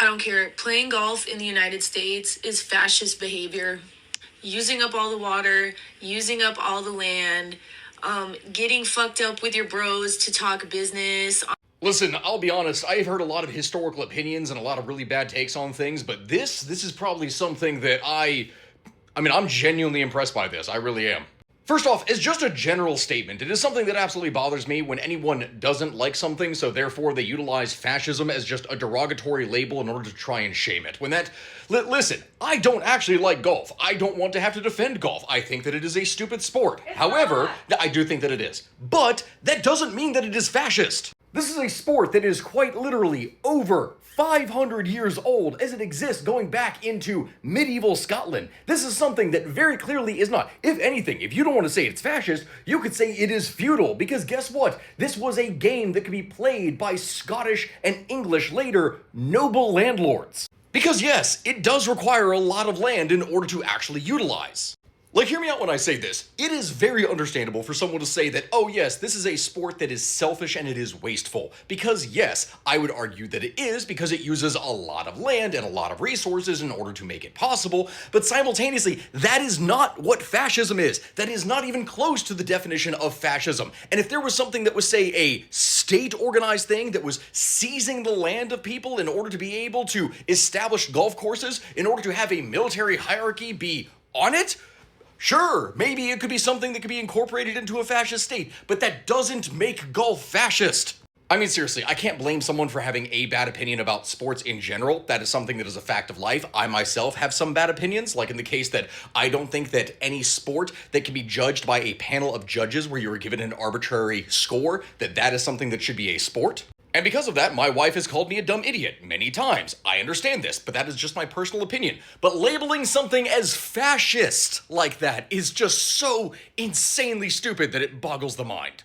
I don't care. Playing golf in the United States is fascist behavior. Using up all the water, using up all the land, getting fucked up with your bros to talk business. Listen, I'll be honest, I've heard a lot of historical opinions and a lot of really bad takes on things, but this is probably something that I'm genuinely impressed by this. I really am. First off, as just a general statement, it is something that absolutely bothers me when anyone doesn't like something, so therefore they utilize fascism as just a derogatory label in order to try and shame it. When that... Listen, I don't actually like golf. I don't want to have to defend golf. I think that it is a stupid sport. However, I do think that it is. But that doesn't mean that it is fascist. This is a sport that is quite literally over 500 years old as it exists going back into medieval Scotland. This is something that very clearly is not. If anything, if you don't want to say it's fascist, you could say it is feudal, because guess what? This was a game that could be played by Scottish and English, later, noble landlords. Because yes, it does require a lot of land in order to actually utilize. Like, hear me out when I say this. It is very understandable for someone to say that, oh yes, this is a sport that is selfish and it is wasteful. Because yes, I would argue that it is, because it uses a lot of land and a lot of resources in order to make it possible. But simultaneously, that is not what fascism is. That is not even close to the definition of fascism. And if there was something that was, say, a state-organized thing that was seizing the land of people in order to be able to establish golf courses, in order to have a military hierarchy be on it, sure, maybe it could be something that could be incorporated into a fascist state, but that doesn't make golf fascist. I mean, seriously, I can't blame someone for having a bad opinion about sports in general. That is something that is a fact of life. I myself have some bad opinions, like in the case that I don't think that any sport that can be judged by a panel of judges where you are given an arbitrary score, that is something that should be a sport. And because of that, my wife has called me a dumb idiot many times. I understand this, but that is just my personal opinion. But labeling something as fascist like that is just so insanely stupid that it boggles the mind.